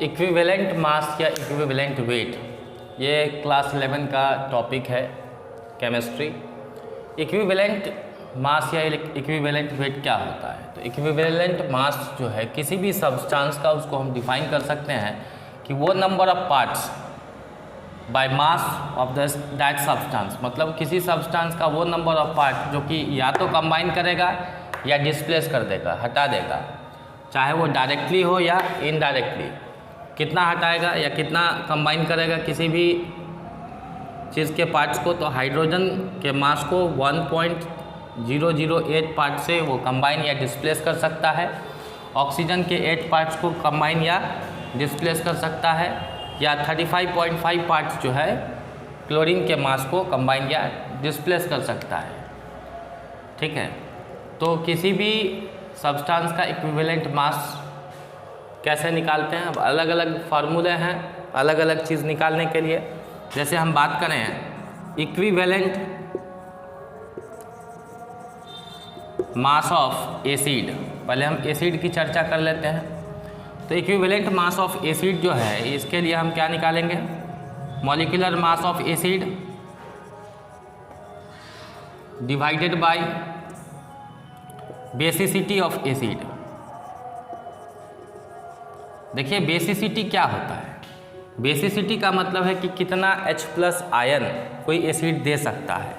Equivalent mass या equivalent weight, ये class 11 का टॉपिक है केमिस्ट्री। इक्विवेलेंट मास या इक्विवेलेंट वेट क्या होता है? तो इक्विवेलेंट मास जो है किसी भी सब्सटेंस का, उसको हम डिफाइन कर सकते हैं कि वो number of parts by mass of that substance, मतलब किसी सब्सटेंस का वो नंबर ऑफ पार्ट जो कि या तो कंबाइन करेगा या डिस्प्लेस कर देगा, हटा देगा, चाहे वो डायरेक्टली हो या इनडायरेक्टली। कितना हटाएगा या कितना कंबाइन करेगा किसी भी चीज़ के पार्ट्स को? तो हाइड्रोजन के मास को 1.008 पार्ट से वो कंबाइन या डिस्प्लेस कर सकता है। ऑक्सीजन के 8 पार्ट्स को कंबाइन या डिस्प्लेस कर सकता है, या 35.5 पार्ट्स जो है क्लोरीन के मास को कंबाइन या डिस्प्लेस कर सकता है। ठीक है, तो किसी भी सब्सटेंस का इक्विवेलेंट मास कैसे निकालते हैं? अब अलग अलग फार्मूले हैं अलग अलग चीज़ निकालने के लिए। जैसे हम बात करें इक्विवेलेंट मास ऑफ एसिड, पहले हम एसिड की चर्चा कर लेते हैं। तो इक्विवेलेंट मास ऑफ एसिड जो है, इसके लिए हम क्या निकालेंगे? Molecular mass of acid divided by basicity of acid. देखिए बेसिसिटी क्या होता है? बेसिसिटी का मतलब है कि कितना H+ आयन कोई एसिड दे सकता है,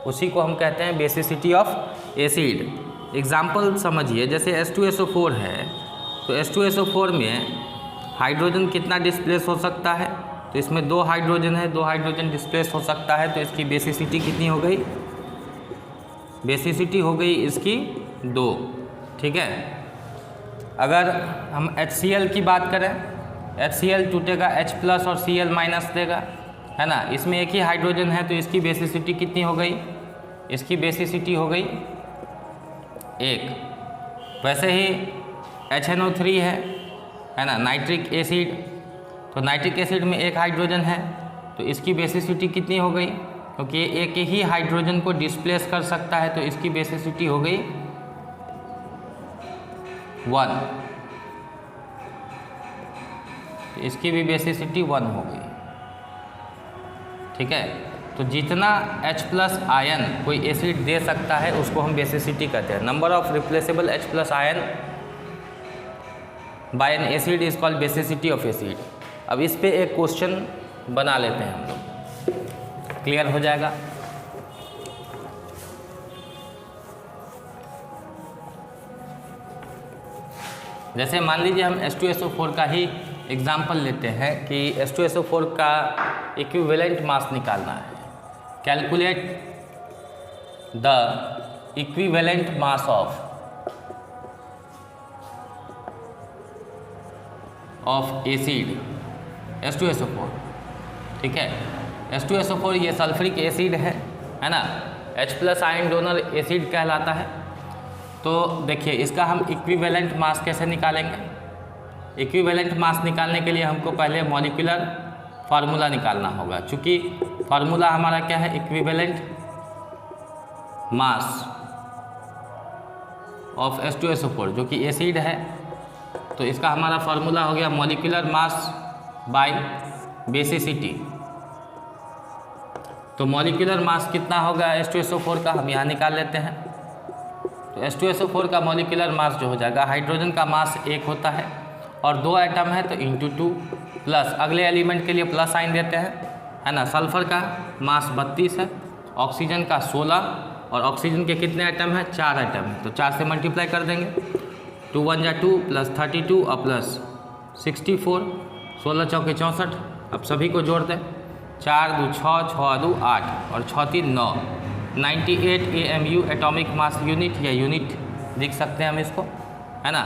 उसी को हम कहते हैं बेसिसिटी ऑफ एसिड। एग्जाम्पल समझिए, जैसे H2SO4 है, तो H2SO4 में हाइड्रोजन कितना डिस्प्लेस हो सकता है? तो इसमें 2 हाइड्रोजन है, 2 हाइड्रोजन डिस्प्लेस हो सकता है, तो इसकी बेसिसिटी कितनी हो गई? बेसिसिटी हो गई इसकी 2। ठीक है, अगर हम HCl की बात करें, HCl टूटेगा H+ और Cl- देगा, है ना। इसमें एक ही हाइड्रोजन है, तो इसकी बेसिसिटी कितनी हो गई? इसकी बेसिसिटी हो गई 1। वैसे ही HNO3 है ना, नाइट्रिक एसिड, तो नाइट्रिक एसिड में एक हाइड्रोजन है, तो इसकी बेसिसिटी कितनी हो गई? क्योंकि एक ही हाइड्रोजन को डिस्प्लेस कर सकता है, तो इसकी बेसिसिटी हो गई 1। तो इसकी भी बेसिसिटी 1 हो गई। ठीक है, तो जितना H+ आयन कोई एसिड दे सकता है उसको हम बेसिसिटी कहते हैं। Number of replaceable H+ ion bye N acid is called basicity of acid. अब इस पे एक क्वेश्चन बना लेते हैं हम लोग, क्लियर हो जाएगा। जैसे मान लीजिए हम H2SO4 का ही एग्जाम्पल लेते हैं कि H2SO4 का इक्विवेलेंट मास निकालना है। Calculate the equivalent mass of acid H2SO4। ठीक है, H2SO4 ये सल्फ्रिक एसिड है ना, H+ आयन डोनर एसिड कहलाता है। तो देखिए इसका हम इक्विवेलेंट मास कैसे निकालेंगे? इक्विवेलेंट मास निकालने के लिए हमको पहले मॉलिक्यूलर फार्मूला निकालना होगा। चूँकि फार्मूला हमारा क्या है? इक्विवेलेंट मास ऑफ H2SO4 जो कि एसिड है, तो इसका हमारा फार्मूला हो गया मॉलिक्यूलर मास बाय बेसिसिटी। तो मॉलिक्यूलर मास कितना होगा H2SO4 का, हम यहाँ निकाल लेते हैं। तो H2SO4 का मॉलिक्यूलर मास जो हो जाएगा, हाइड्रोजन का मास 1 होता है और 2 एटम है तो × 2 प्लस अगले एलिमेंट के लिए प्लस साइन देते हैं, है ना। सल्फर का मास 32 है, ऑक्सीजन का 16, और ऑक्सीजन के कितने एटम हैं? 4 एटम है, तो 4 से मल्टीप्लाई कर देंगे। 2 × 1 = 2 प्लस 32 और प्लस 64, 16 चौके 64। अब सभी को जोड़ दें, 4 × 2 = 6, 6 × 2 = 8 और 6 × 3 = 9। 98 AMU एटॉमिक मास यूनिट, या यूनिट लिख सकते हैं हम इसको, है ना।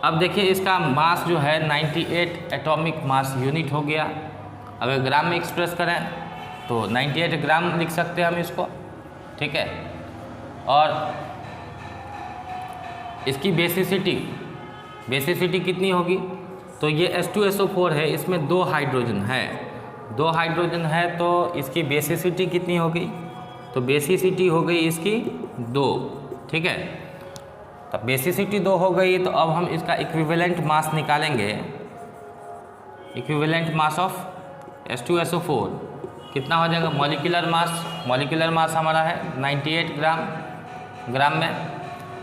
अब देखिए इसका मास जो है 98 एटॉमिक मास यूनिट हो गया। अगर ग्राम में एक्सप्रेस करें तो 98 ग्राम लिख सकते हैं हम इसको। ठीक है, और इसकी बेसिसिटी कितनी होगी? तो ये H2SO4 है, इसमें 2 हाइड्रोजन है, 2 हाइड्रोजन है, तो इसकी बेसिसिटी कितनी होगी? तो बेसिसिटी हो गई इसकी 2। ठीक है, तब बेसिसिटी 2 हो गई, तो अब हम इसका इक्विवेलेंट मास निकालेंगे। इक्विवेलेंट मास ऑफ H2SO4 कितना हो जाएगा? मॉलिक्यूलर मास हमारा है 98 ग्राम में,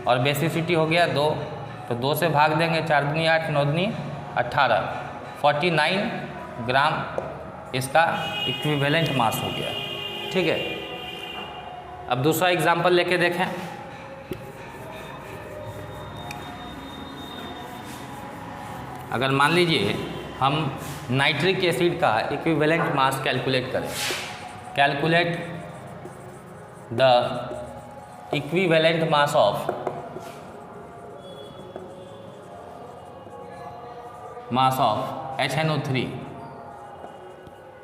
और बेसिसिटी हो गया 2, तो 2 से भाग देंगे, 4 दूनी 8, 9 दूनी 18, 49 ग्राम इसका इक्विवेलेंट मास हो गया। ठीक है, अब दूसरा एग्जाम्पल लेके देखें। अगर मान लीजिए हम नाइट्रिक एसिड का इक्विवेलेंट मास कैलकुलेट करें, calculate the equivalent mass of HNO3।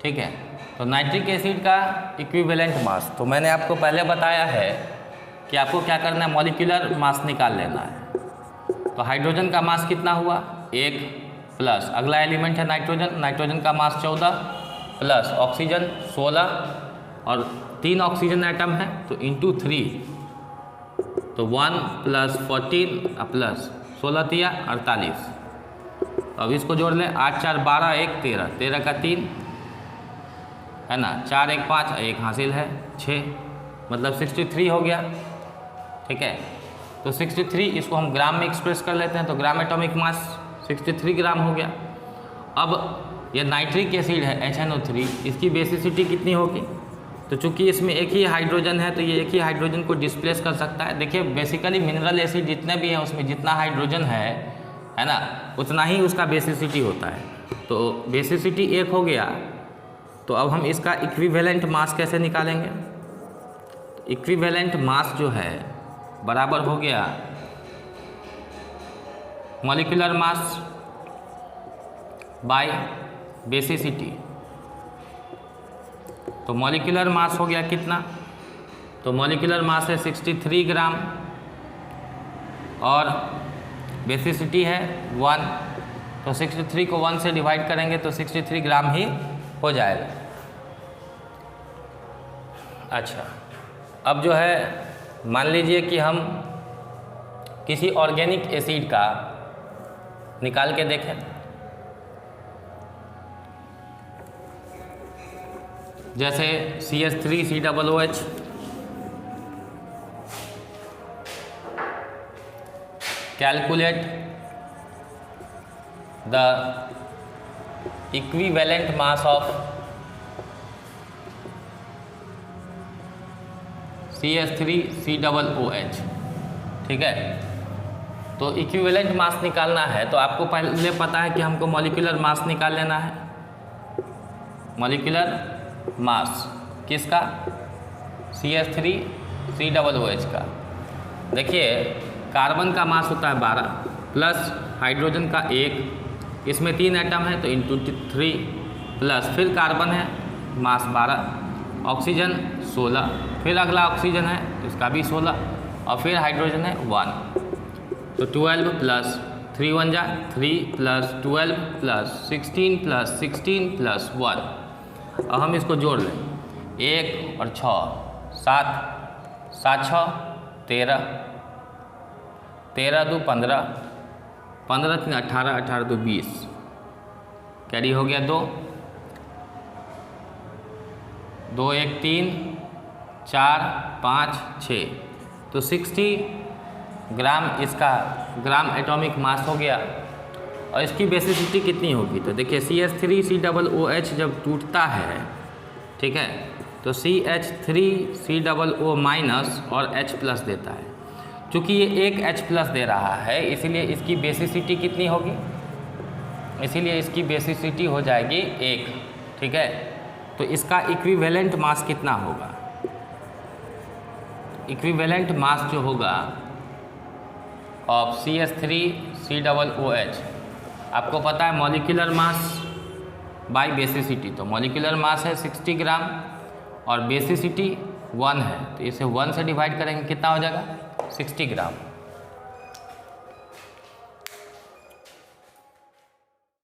ठीक है, तो नाइट्रिक एसिड का इक्विवेलेंट मास, तो मैंने आपको पहले बताया है कि आपको क्या करना है, मॉलिक्यूलर मास निकाल लेना है। तो हाइड्रोजन का मास कितना हुआ? 1 प्लस अगला एलिमेंट है नाइट्रोजन का मास 14 प्लस ऑक्सीजन 16, और 3 ऑक्सीजन एटम है तो इंटू 3, तो 1 प्लस 14 प्लस 16 तिया 48। अब इसको जोड़ लें, 8 4 12 1 13, 13 का 3 है ना, 4 1 5, 1 हासिल है 6, मतलब 63 हो गया। ठीक है, तो 63 इसको हम ग्राम में एक्सप्रेस कर लेते हैं, तो ग्राम एटॉमिक मास 63 ग्राम हो गया। अब ये नाइट्रिक एसिड है HNO3, इसकी बेसिसिटी कितनी होगी? तो चूंकि इसमें एक ही हाइड्रोजन है तो ये एक ही हाइड्रोजन को डिस्प्लेस कर सकता है। देखिए बेसिकली मिनरल एसिड जितने भी हैं उसमें जितना हाइड्रोजन है ना, उतना ही उसका बेसिसिटी होता है। तो बेसिसिटी 1 हो गया, तो अब हम इसका इक्विवेलेंट मास कैसे निकालेंगे? इक्विवेलेंट मास जो है बराबर हो गया मॉलिक्यूलर मास बाय बेसिसिटी। तो मॉलिक्यूलर मास हो गया कितना? तो मॉलिक्यूलर मास है 63 ग्राम और बेसिसिटी है 1, तो 63 को 1 से डिवाइड करेंगे तो 63 ग्राम ही हो जाएगा। अच्छा, अब जो है मान लीजिए कि हम किसी ऑर्गेनिक एसिड का निकाल के देखें। जैसे CH3COOH, calculate the equivalent mass of CH3COOH। ठीक है, तो इक्विवेलेंट मास निकालना है तो आपको पहले पता है कि हमको मॉलिक्यूलर मास निकाल लेना है। मॉलिक्यूलर मास किसका? CH3COOH का। देखिए कार्बन का मास होता है 12 प्लस हाइड्रोजन का 1, इसमें 3 एटम है तो इंटू 3 प्लस फिर कार्बन है मास 12, ऑक्सीजन 16, फिर अगला ऑक्सीजन है इसका भी 16, और फिर हाइड्रोजन है 1, तो 12 प्लस 3 1 जा 3 प्लस 12 प्लस 16 प्लस 16 प्लस 1। अब हम इसको जोड़ लें, 1 और 6 7, 7 6 13, 13 2 15, 15 3 18, 18 2 20, कैरी हो गया 2, 2 1 3 4 5 6, तो 60 ग्राम इसका ग्राम एटॉमिक मास हो गया। और इसकी बेसिसिटी कितनी होगी? तो देखिए CH3COOH जब टूटता है, ठीक है, तो CH3COO माइनस और H प्लस देता है। चूँकि ये एक H प्लस दे रहा है इसीलिए इसकी बेसिसिटी कितनी होगी? इसीलिए इसकी बेसिसिटी हो जाएगी 1। ठीक है, तो इसका इक्विवेलेंट मास कितना होगा? इक्विवेलेंट मास जो होगा ऑफ CH3COOH, आपको पता है मॉलिक्यूलर मास बाय बेसिसिटी, तो मॉलिक्यूलर मास है 60 ग्राम और बेसिसिटी 1 है, तो इसे 1 से डिवाइड करेंगे कितना हो जाएगा? 60 ग्राम।